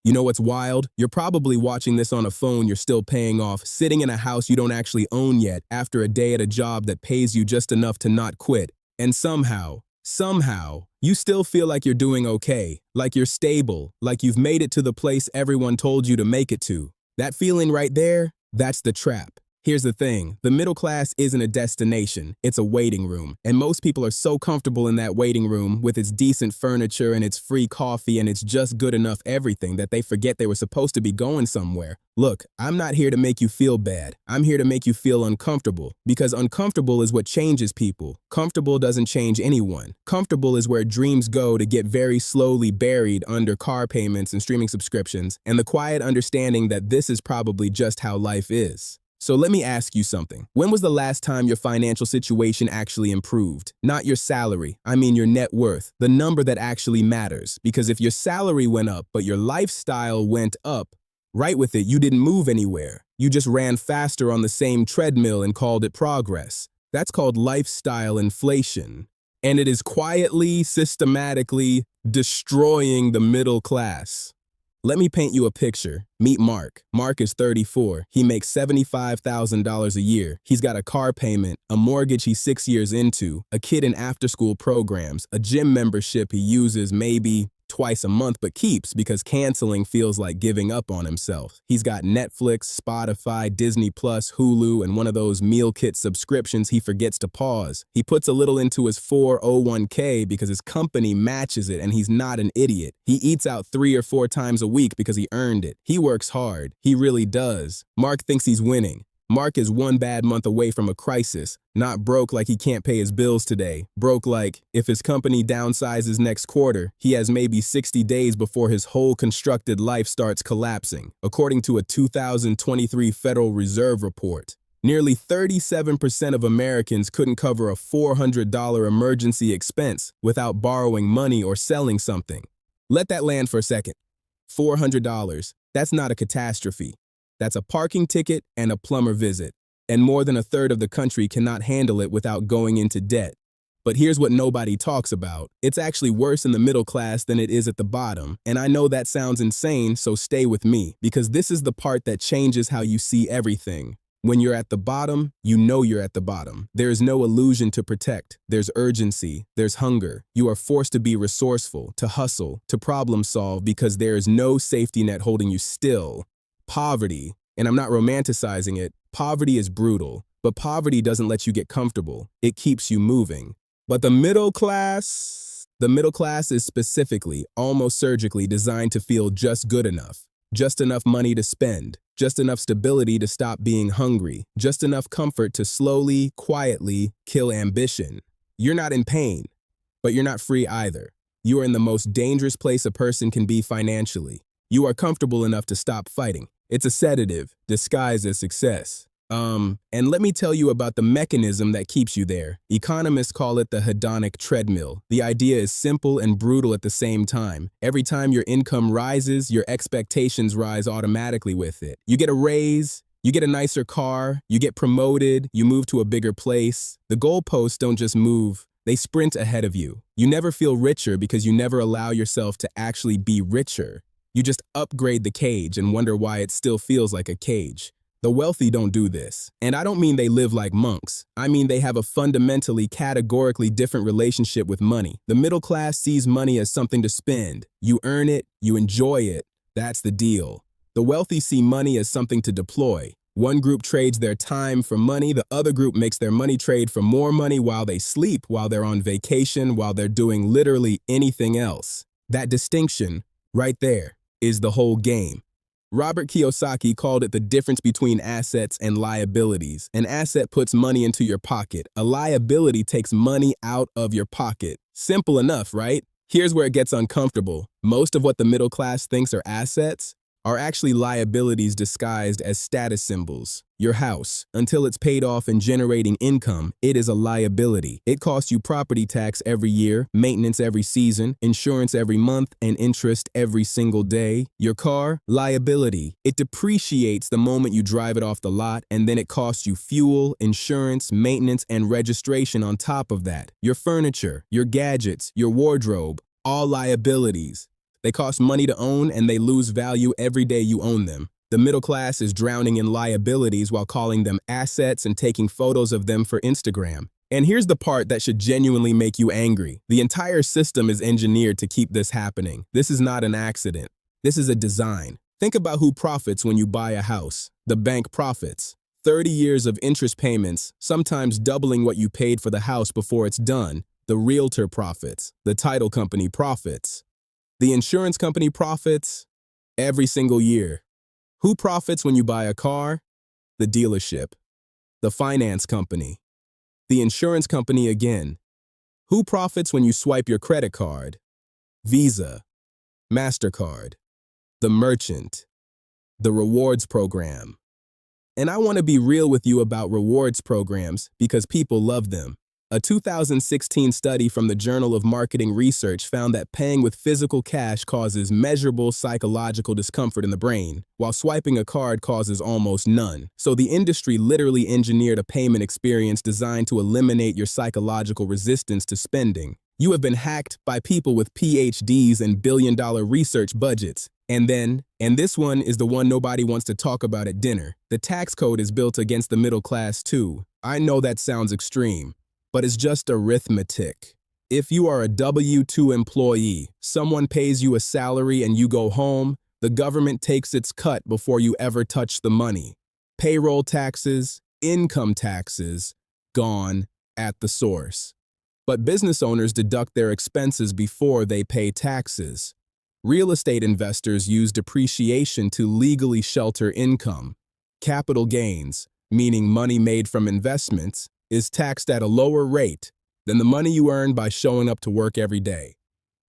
You know what's wild? You're probably watching this on a phone you're still paying off, sitting in a house you don't actually own yet, after a day at a job that pays you just enough to not quit. And somehow, you still feel like you're doing okay, like you're stable, like you've made it to the place everyone told you to make it to. That feeling right there, that's the trap. Here's the thing, the middle class isn't a destination, it's a waiting room. And most people are so comfortable in that waiting room with its decent furniture and its free coffee and its just good enough everything that they forget they were supposed to be going somewhere. Look, I'm not here to make you feel bad. I'm here to make you feel uncomfortable. Because uncomfortable is what changes people. Comfortable doesn't change anyone. Comfortable is where dreams go to get very slowly buried under car payments and streaming subscriptions, and the quiet understanding that this is probably just how life is. So let me ask you something. When was the last time your financial situation actually improved? Not your salary, I mean your net worth, the number that actually matters. Because if your salary went up, but your lifestyle went up, right with it, you didn't move anywhere. You just ran faster on the same treadmill and called it progress. That's called lifestyle inflation. And it is quietly, systematically destroying the middle class. Let me paint you a picture. Meet Mark. Mark is 34. He makes $75,000 a year. He's got a car payment, a mortgage he's 6 years into, a kid in after-school programs, a gym membership he uses maybe twice a month but keeps because canceling feels like giving up on himself. He's got Netflix, Spotify, Disney Plus, Hulu, and one of those meal kit subscriptions he forgets to pause. He puts a little into his 401k because his company matches it and he's not an idiot. He eats out 3 or 4 times a week because he earned it. He works hard. He really does. Mark thinks he's winning. Mark is one bad month away from a crisis, not broke like he can't pay his bills today. Broke like, if his company downsizes next quarter, he has maybe 60 days before his whole constructed life starts collapsing, according to a 2023 Federal Reserve report. Nearly 37% of Americans couldn't cover a $400 emergency expense without borrowing money or selling something. Let that land for a second. $400, that's not a catastrophe. That's a parking ticket and a plumber visit. And more than a third of the country cannot handle it without going into debt. But here's what nobody talks about. It's actually worse in the middle class than it is at the bottom. And I know that sounds insane, so stay with me, because this is the part that changes how you see everything. When you're at the bottom, you know you're at the bottom. There is no illusion to protect. There's urgency. There's hunger. You are forced to be resourceful, to hustle, to problem solve because there is no safety net holding you still. Poverty, and I'm not romanticizing it, poverty is brutal, but poverty doesn't let you get comfortable. It keeps you moving. But the middle class is specifically, almost surgically designed to feel just good enough. Just enough money to spend, just enough stability to stop being hungry, just enough comfort to slowly, quietly kill ambition. You're not in pain, but you're not free either. You are in the most dangerous place a person can be financially. You are comfortable enough to stop fighting. It's a sedative, disguised as success. And let me tell you about the mechanism that keeps you there. Economists call it the hedonic treadmill. The idea is simple and brutal at the same time. Every time your income rises, your expectations rise automatically with it. You get a raise, you get a nicer car, you get promoted, you move to a bigger place. The goalposts don't just move, they sprint ahead of you. You never feel richer because you never allow yourself to actually be richer. You just upgrade the cage and wonder why it still feels like a cage. The wealthy don't do this. And I don't mean they live like monks. I mean they have a fundamentally, categorically different relationship with money. The middle class sees money as something to spend. You earn it, you enjoy it. That's the deal. The wealthy see money as something to deploy. One group trades their time for money, the other group makes their money trade for more money while they sleep, while they're on vacation, while they're doing literally anything else. That distinction, right there, is the whole game. Robert Kiyosaki called it the difference between assets and liabilities. An asset puts money into your pocket. A liability takes money out of your pocket. Simple enough, right? Here's where it gets uncomfortable. Most of what the middle class thinks are assets are actually liabilities disguised as status symbols. Your house, until it's paid off and generating income, it is a liability. It costs you property tax every year, maintenance every season, insurance every month, and interest every single day. Your car, liability. It depreciates the moment you drive it off the lot, and then it costs you fuel, insurance, maintenance, and registration on top of that. Your furniture, your gadgets, your wardrobe, all liabilities. They cost money to own and they lose value every day you own them. The middle class is drowning in liabilities while calling them assets and taking photos of them for Instagram. And here's the part that should genuinely make you angry. The entire system is engineered to keep this happening. This is not an accident. This is a design. Think about who profits when you buy a house. The bank profits. 30 years of interest payments, sometimes doubling what you paid for the house before it's done. The realtor profits. The title company profits. The insurance company profits every single year. Who profits when you buy a car? The dealership. The finance company. The insurance company again. Who profits when you swipe your credit card? Visa. MasterCard. The merchant. The rewards program. And I want to be real with you about rewards programs because people love them. A 2016 study from the Journal of Marketing Research found that paying with physical cash causes measurable psychological discomfort in the brain, while swiping a card causes almost none. So the industry literally engineered a payment experience designed to eliminate your psychological resistance to spending. You have been hacked by people with PhDs and billion-dollar research budgets. And this one is the one nobody wants to talk about at dinner. The tax code is built against the middle class too. I know that sounds extreme, but it's just arithmetic. If you are a W-2 employee, someone pays you a salary and you go home, the government takes its cut before you ever touch the money. Payroll taxes, income taxes, gone at the source. But business owners deduct their expenses before they pay taxes. Real estate investors use depreciation to legally shelter income. Capital gains, meaning money made from investments, is taxed at a lower rate than the money you earn by showing up to work every day.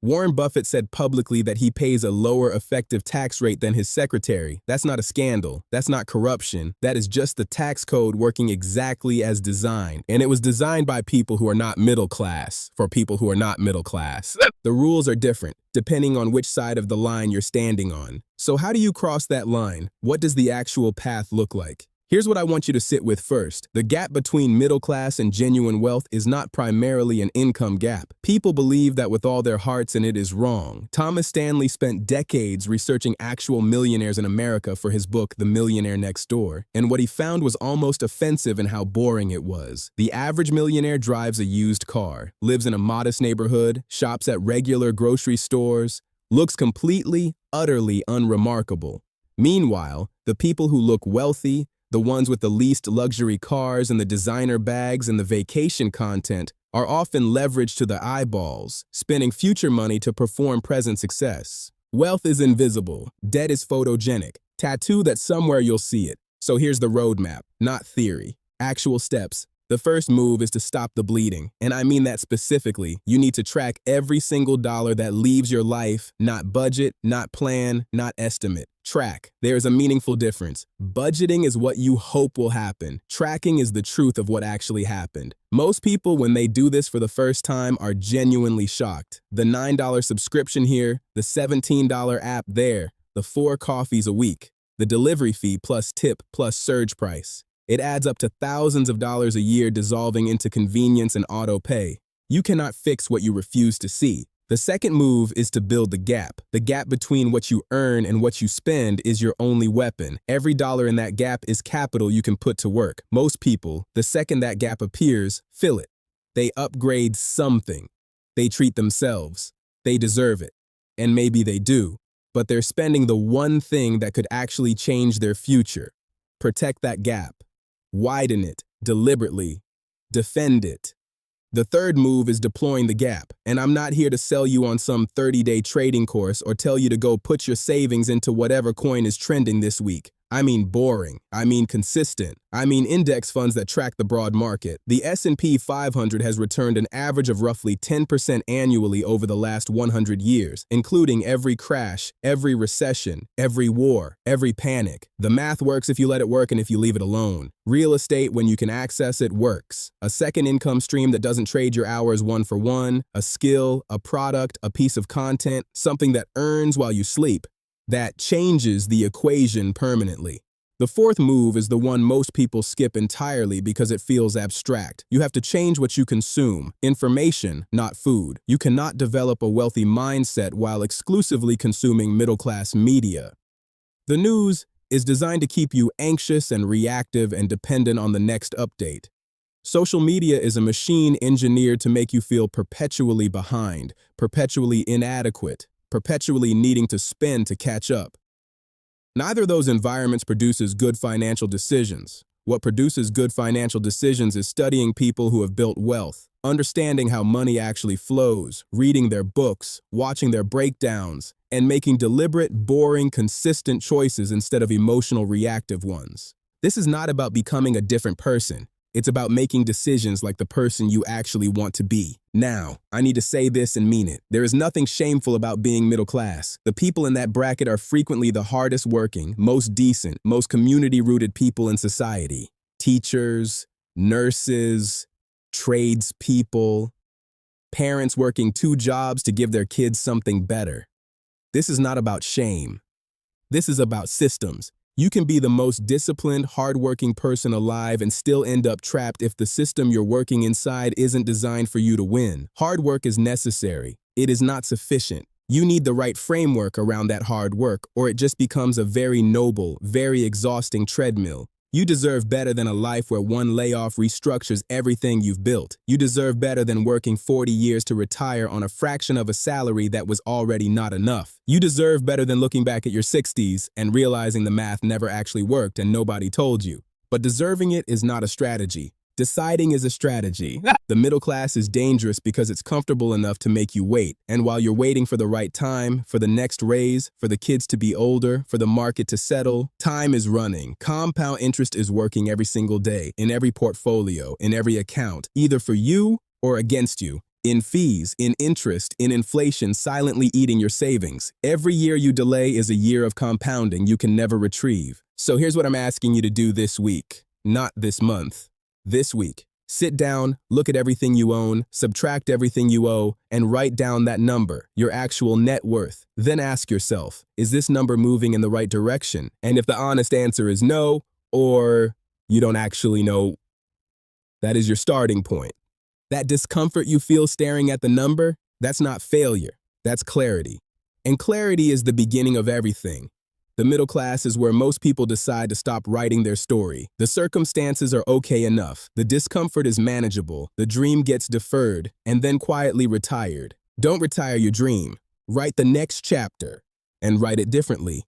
Warren Buffett said publicly that he pays a lower effective tax rate than his secretary. That's not a scandal. That's not corruption. That is just the tax code working exactly as designed. And it was designed by people who are not middle class, for people who are not middle class. The rules are different, depending on which side of the line you're standing on. So how do you cross that line? What does the actual path look like? Here's what I want you to sit with first. The gap between middle class and genuine wealth is not primarily an income gap. People believe that with all their hearts, and it is wrong. Thomas Stanley spent decades researching actual millionaires in America for his book, The Millionaire Next Door, and what he found was almost offensive in how boring it was. The average millionaire drives a used car, lives in a modest neighborhood, shops at regular grocery stores, looks completely, utterly unremarkable. Meanwhile, the people who look wealthy, the ones with the least luxury cars and the designer bags and the vacation content, are often leveraged to the eyeballs, spending future money to perform present success. Wealth is invisible, debt is photogenic, tattoo that somewhere you'll see it. So here's the roadmap, not theory. Actual steps. The first move is to stop the bleeding, and I mean that specifically. You need to track every single dollar that leaves your life, not budget, not plan, not estimate. Track. There's a meaningful difference. Budgeting is what you hope will happen. Tracking is the truth of what actually happened. Most people, when they do this for the first time, are genuinely shocked. The $9 subscription here, the $17 app there, the 4 coffees a week, the delivery fee plus tip plus surge price. It adds up to thousands of dollars a year dissolving into convenience and auto pay. You cannot fix what you refuse to see. The second move is to build the gap. The gap between what you earn and what you spend is your only weapon. Every dollar in that gap is capital you can put to work. Most people, the second that gap appears, fill it. They upgrade something. They treat themselves. They deserve it. And maybe they do. But they're spending the one thing that could actually change their future. Protect that gap. Widen it deliberately. Defend it. The third move is deploying the gap, and I'm not here to sell you on some 30-day trading course or tell you to go put your savings into whatever coin is trending this week. I mean boring. I mean consistent. I mean index funds that track the broad market. The S&P 500 has returned an average of roughly 10% annually over the last 100 years, including every crash, every recession, every war, every panic. The math works if you let it work and if you leave it alone. Real estate, when you can access it, works. A second income stream that doesn't trade your hours one for one, a skill, a product, a piece of content, something that earns while you sleep. That changes the equation permanently. The fourth move is the one most people skip entirely because it feels abstract. You have to change what you consume, information, not food. You cannot develop a wealthy mindset while exclusively consuming middle-class media. The news is designed to keep you anxious and reactive and dependent on the next update. Social media is a machine engineered to make you feel perpetually behind, perpetually inadequate, perpetually needing to spend to catch up. Neither of those environments produces good financial decisions. What produces good financial decisions is studying people who have built wealth, understanding how money actually flows, reading their books, watching their breakdowns, and making deliberate, boring, consistent choices instead of emotional, reactive ones. This is not about becoming a different person. It's about making decisions like the person you actually want to be. Now, I need to say this and mean it. There is nothing shameful about being middle class. The people in that bracket are frequently the hardest working, most decent, most community-rooted people in society. Teachers, nurses, tradespeople, parents working 2 jobs to give their kids something better. This is not about shame. This is about systems. You can be the most disciplined, hardworking person alive and still end up trapped if the system you're working inside isn't designed for you to win. Hard work is necessary. It is not sufficient. You need the right framework around that hard work, or it just becomes a very noble, very exhausting treadmill. You deserve better than a life where one layoff restructures everything you've built. You deserve better than working 40 years to retire on a fraction of a salary that was already not enough. You deserve better than looking back at your 60s and realizing the math never actually worked and nobody told you. But deserving it is not a strategy. Deciding is a strategy. The middle class is dangerous because it's comfortable enough to make you wait. And while you're waiting for the right time, for the next raise, for the kids to be older, for the market to settle, time is running. Compound interest is working every single day, in every portfolio, in every account, either for you or against you. In fees, in interest, in inflation, silently eating your savings. Every year you delay is a year of compounding you can never retrieve. So here's what I'm asking you to do this week, not this month. This week, sit down, look at everything you own, subtract everything you owe, and write down that number, your actual net worth. Then ask yourself, is this number moving in the right direction? And if the honest answer is no, or you don't actually know, that is your starting point. That discomfort you feel staring at the number, that's not failure, that's clarity. And clarity is the beginning of everything. The middle class is where most people decide to stop writing their story. The circumstances are okay enough. The discomfort is manageable. The dream gets deferred and then quietly retired. Don't retire your dream. Write the next chapter and write it differently.